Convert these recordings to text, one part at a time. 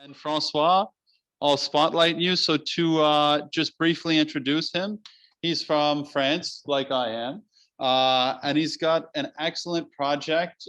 And François, I'll spotlight you. So to just briefly introduce him, he's from France, like I am, and he's got an excellent project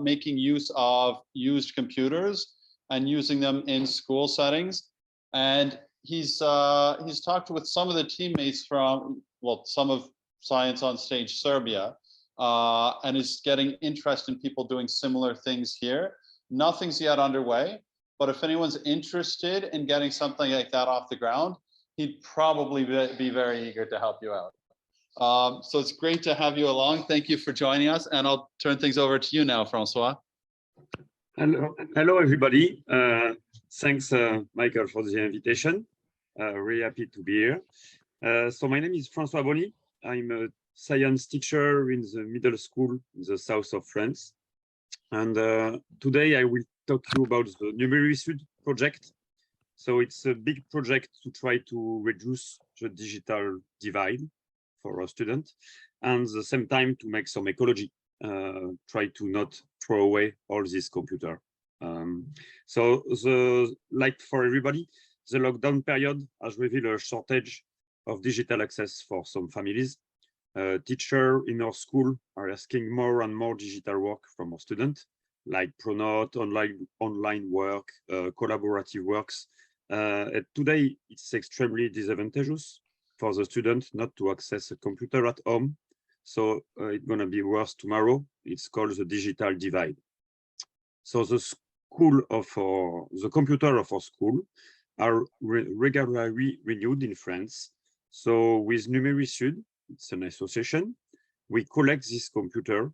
making use of used computers and using them in school settings. And he's talked with some of the teammates from, well, some of Science on Stage Serbia, and is getting interest in people doing similar things here. Nothing's yet underway, but if anyone's interested in getting something like that off the ground, he'd probably be very eager to help you out. So it's great to have you along. Thank you for joining us, and I'll turn things over to you now, François. Hello everybody. Thanks, Michael, for the invitation. Really happy to be here. So my name is François Bonny. I'm a science teacher in the middle school in the south of France. And today I will talk to you about the Numérisud project. So it's a big project to try to reduce the digital divide for our students, and at the same time to make some ecology, try to not throw away all this computer. So like for everybody, the lockdown period has revealed a shortage of digital access for some families. Teachers in our school are asking more and more digital work from our students, like pronote, online work, collaborative works. Today, it's extremely disadvantageous for the student not to access a computer at home. So it's going to be worse tomorrow. It's called the digital divide. So the computer of our school are regularly renewed in France. So with Numérisud, it's an association, we collect this computer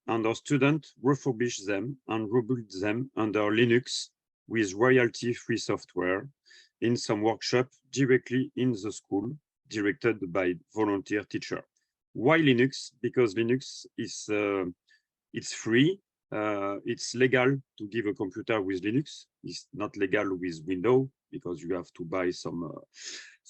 and our students refurbish them and rebuild them under Linux with royalty-free software in some workshop directly in the school, directed by volunteer teacher. Why Linux? Because Linux is it's free. It's legal to give a computer with Linux. It's not legal with Windows because you have to buy some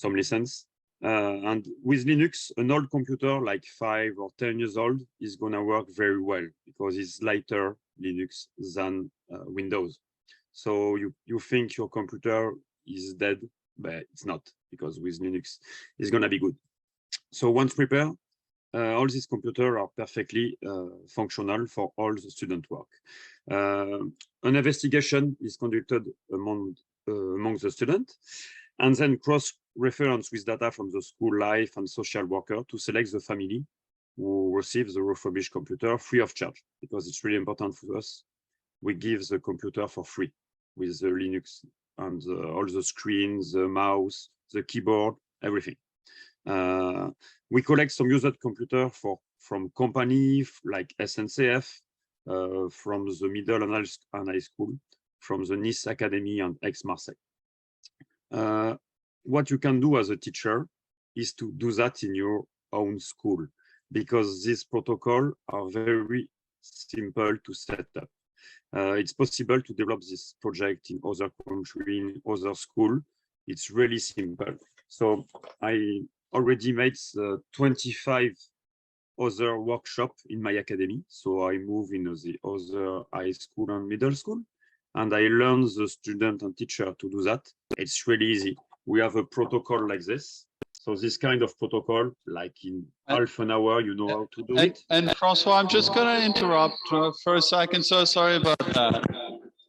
license. And with Linux, an old computer like 5 or 10 years old is going to work very well because it's lighter Linux than Windows. So you think your computer is dead, but it's not, because with Linux, it's going to be good. So once prepared, all these computers are perfectly functional for all the student work. An investigation is conducted among the students, and then cross-reference with data from the school life and social worker to select the family who receives the refurbished computer free of charge, because it's really important for us. We give the computer for free with the Linux and all the screens, the mouse, the keyboard, everything. We collect some used computer from company like SNCF, from the middle and high school, from the Nice Academy and Aix-Marseille. What you can do as a teacher is to do that in your own school, because these protocols are very simple to set up. It's possible to develop this project in other countries, in other schools. It's really simple. So I already made 25 other workshops in my academy. So I move in the other high school and middle school, and I learn the student and teacher to do that. It's really easy. We have a protocol like this. So this kind of protocol, like in half an hour, you know how to do it. And François, I'm just going to interrupt for a second. So sorry about that.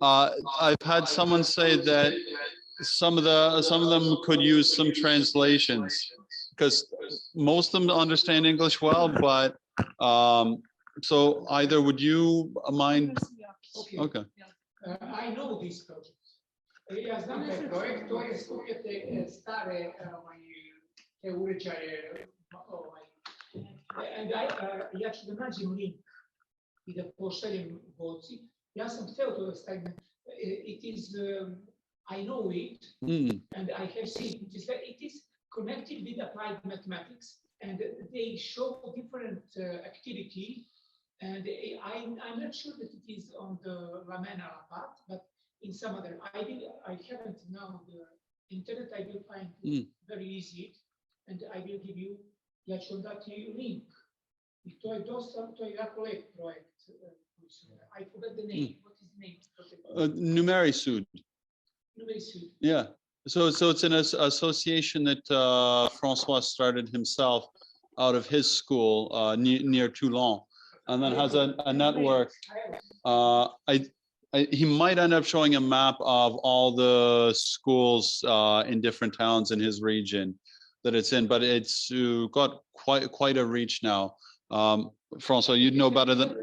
I've had someone say that some of them could use some translations, because most of them understand English well, but so either would you mind? Okay. I know this project. Ja znam taj projekt, to je skupljate stare uređaje, ja ću da nađem link i da pošaljem Boci. Ja sam hteo to da stavim. It is, I know it, and I have seen it is connected with applied mathematics, and they show different activity, and I'm not sure that it is on the Lamena part, but in some other, I haven't now the internet. I will find it very easy, and I will give you, ja ću vam dati link. I to je jako lep projekt. I forgot the name. What is the name? Numérisud. Numérisud. Yeah. So it's an association that François started himself out of his school near Toulon, and then has a network. He might end up showing a map of all the schools in different towns in his region that it's in, but it's got quite a reach now. François, you'd know better than.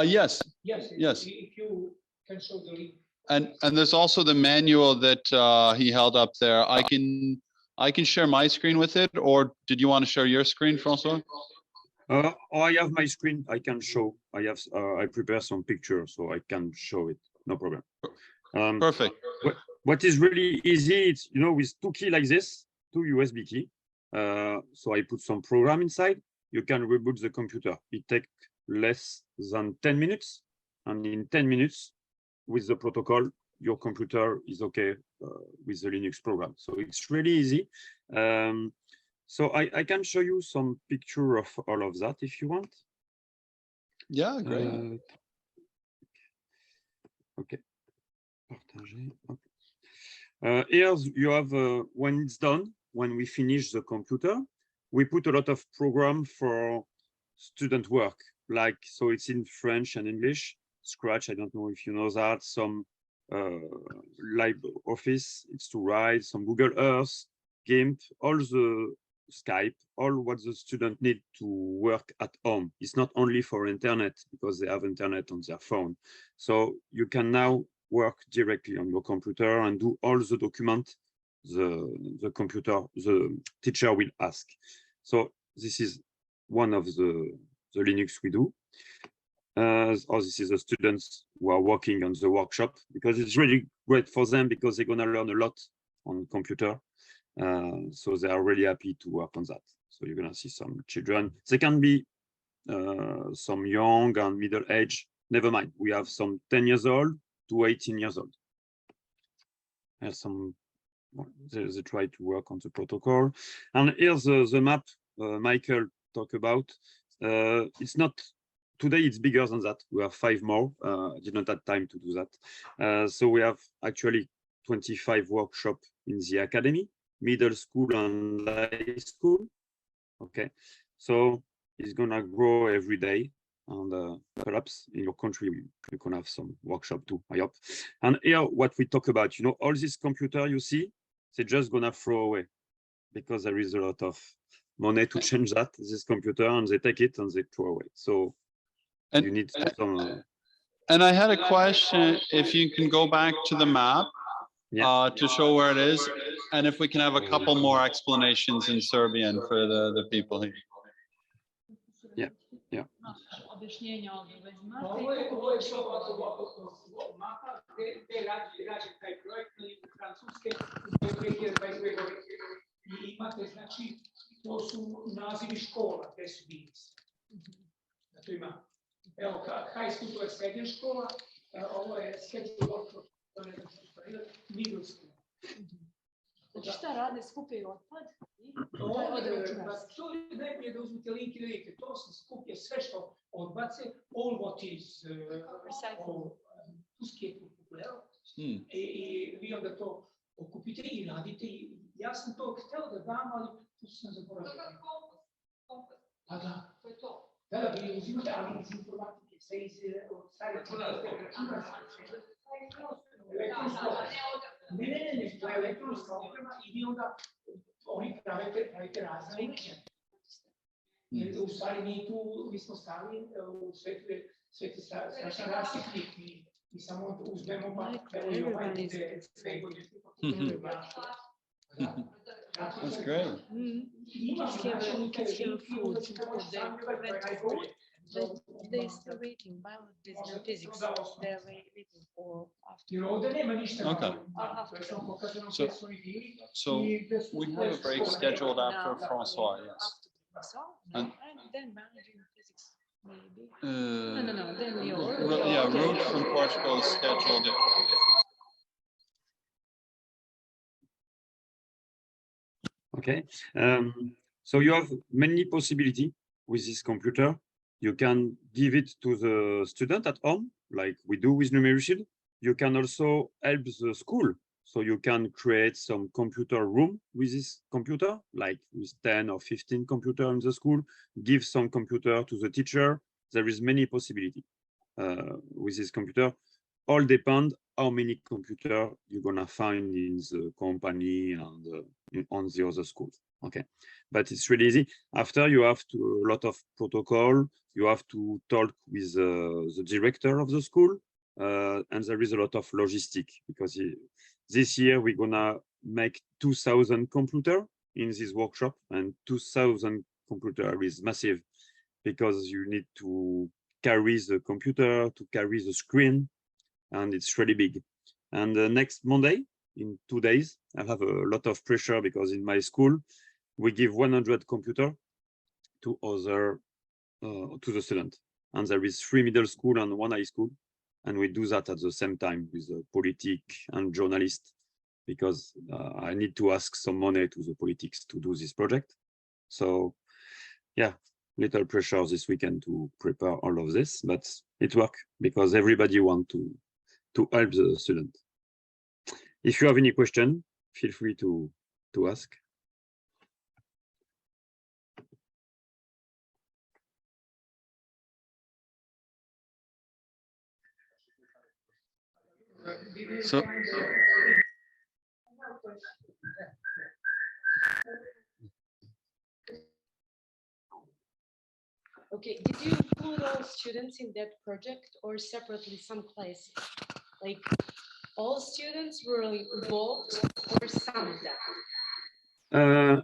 Yes. Yes. If you can show the link. And there's also the manual that he held up there. I can share my screen with it, or did you want to share your screen, François? I have my screen. I can show. I prepare some pictures, so I can show it. No problem. Perfect. What is really easy, it's with two keys like this, two USB key. So I put some program inside. You can reboot the computer. It takes less than 10 minutes, and in 10 minutes, with the protocol, your computer is okay with the Linux program. So it's really easy. So I can show you some picture of all of that if you want. Yeah, great. Okay. Here you have, when it's done, when we finish the computer, we put a lot of program for student work. So it's in French and English. Scratch, I don't know if you know that, some LibreOffice, it's to write, some Google Earth, GIMP, all the Skype, all what the student need to work at home. It's not only for internet, because they have internet on their phone. So you can now work directly on your computer and do all the document the teacher will ask. So this is one of the Linux we do. Or this is the students who are working on the workshop, because it's really great for them, because they're going to learn a lot on computer. So they are really happy to work on that. So you're going to see some children. They can be some young and middle age. Never mind. We have some 10 years old to 18 years old. There's some, they try to work on the protocol. And here's the map Michael talked about. It's not, today it's bigger than that. We have 5 more. I did not have time to do that. So we have actually 25 workshops in the academy, middle school and high school. Okay, so it's gonna grow every day, and perhaps in your country you can have some workshop too, I hope. And here what we talk about, all this computer you see, they're just gonna throw away, because there is a lot of money to change this computer, and they take it and they throw away. So you need some. And I had a question, if you can go back to the map. Yeah. To show where it is, and if we can have a couple more explanations in Serbian for the people here. Yeah, yeah. Ovo je što mapa gde je rađen taj projekt Francuske do 2022. I imate, znači, to su nazivi škola gde su bili. Zato ima, evo, high school to je srednja škola, ovo je schedule middle school. Znači šta rade, skupljaju otpad? To je najbolje da uzmete link i da vidite, to se skuplja sve što odbace, all what is uskijetu popularno. I vi onda to okupite i radite. Ja sam to hteo da dam, ali to sam zaboravio. Pa da. To je to. Da, vi uzimate, ali iz informatike, sve iz savjeta. Ne, to je elektronska oprema i vi onda oni pravite razne uređaje. U stvari mi smo stali u sveti strašan rasipnik, mi samo uzmemo pa i ovaj bude sve godine. That's great. They're still waiting. Biology and physics. They're waiting for after. Okay. So we have a break scheduled after François, yes. And then biology and physics, maybe. No. Then your. Yeah, Ruth from Portugal is scheduled. Okay. So you have many possibilities with this computer. You can give it to the student at home, like we do with Numérisud. you can also help the school. So you can create some computer room with this computer, like with 10 or 15 computer in the school, give some computer to the teacher. There is many possibility with this computer. All depend how many computer you're gonna find in the company and on the other schools. Okay, but it's really easy. After you have to a lot of protocol. You have to talk with the director of the school, and there is a lot of logistic because this year we're gonna make 2,000 computer in this workshop, and 2,000 computer is massive because you need to carry the computer, to carry the screen, and it's really big. And next Monday, in 2 days, I have a lot of pressure because in my school we give 100 computer to other to the student, and there is 3 middle school and 1 high school, and we do that at the same time with the politics and journalists because I need to ask some money to the politics to do this project. So yeah, little pressure this weekend to prepare all of this, but it works because everybody want to help the student. If you have any question, feel free to ask. So, Okay, did you include all students in that project or separately some classes? Like all students were involved or some of them?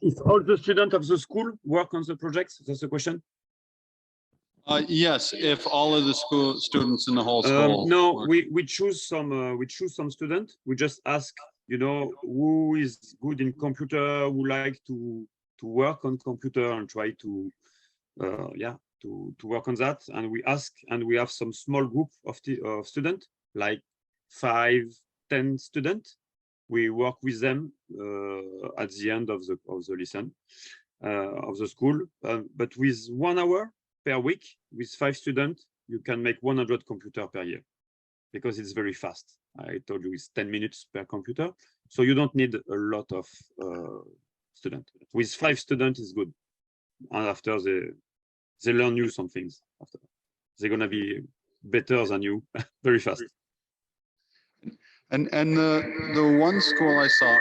If all the students of the school work on the project, that's the question. yes, if all of the school students in the whole school. No, work. we choose some student. We just ask, who is good in computer, who like to work on computer and try to to work on that. And we ask, and we have some small group of students, like 5-10 students. We work with them at the end of the lesson of the school, but with 1 hour per week with 5 students, you can make 100 computer per year because it's very fast. I told you it's 10 minutes per computer, so you don't need a lot of students. With 5 students is good, and after they learn you some things. After they're gonna be better than you very fast. And the one school I saw.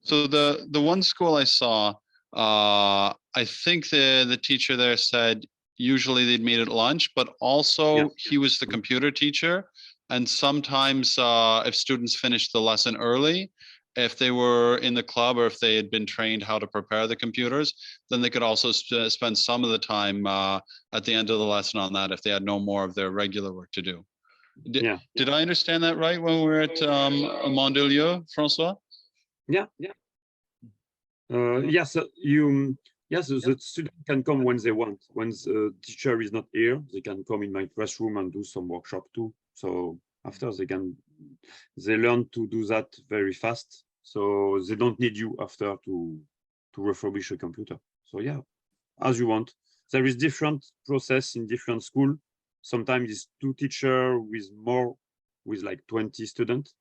So the one school I saw, I think the teacher there said usually they'd meet at lunch, but also he was the computer teacher. And sometimes if students finished the lesson early, if they were in the club or if they had been trained how to prepare the computers, then they could also spend some of the time at the end of the lesson on that if they had no more of their regular work to do. Did I understand that right when we were at Mondelieu, François? Yeah. Yes, the student can come when they want. When the teacher is not here, they can come in my classroom and do some workshop too. So after they learn to do that very fast. So they don't need you after to refurbish a computer. So yeah, as you want. There is different process in different school. Sometimes it's 2 teachers with like 20 students.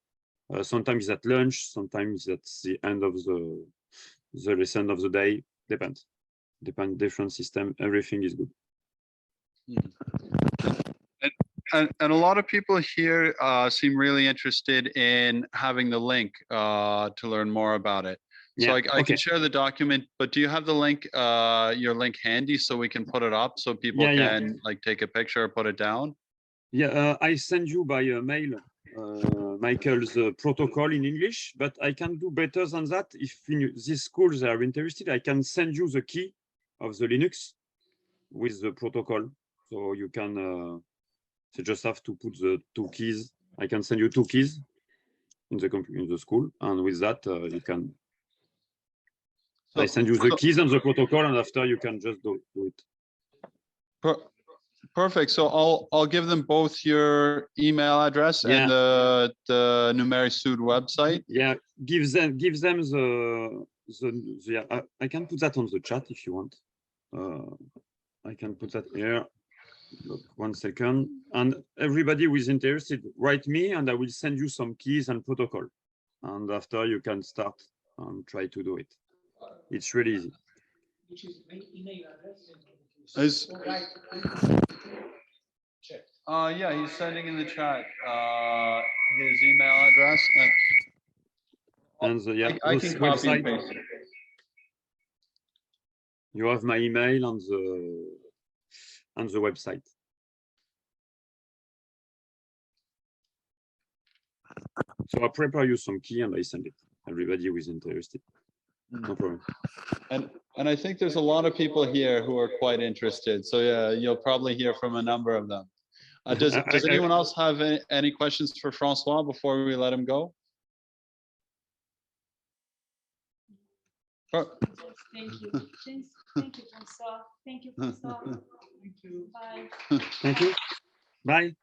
Sometimes it's at lunch, sometimes it's at the end of the lesson of the day. Depends different system. Everything is good. And a lot of people here seem really interested in having the link to learn more about it. So I can share the document, but do you have the link, your link handy so we can put it up so people can like take a picture or put it down? Yeah, I send you by mail Michael's protocol in English, but I can do better than that. If these schools are interested, I can send you the key of the Linux with the protocol. So you can, you just have to put the 2 keys. I can send you 2 keys in the school, and with that you can. I send you the keys and the protocol, and after you can just do it. Perfect. So I'll give them both your email address and the Numérisud website. Yeah, give them the I can put that on the chat if you want. I can put that here. Look, 1 second. And everybody who is interested, write me and I will send you some keys and protocol. And after you can start and try to do it. It's really easy. Which is my email address. Is- Right. Check. Yeah, he's sending in the chat his email address, And the yeah, I can copy and website, paste it. you have my email on the website. So I prepare you some key and I send it. Everybody who is interested. No problem. And I think there's a lot of people here who are quite interested. So yeah, you'll probably hear from a number of them. Does anyone else have any questions for François before we let him go? Oh, Thank you. Thank you, François. Thank you, François. Thank you. Bye. Thank you. Bye.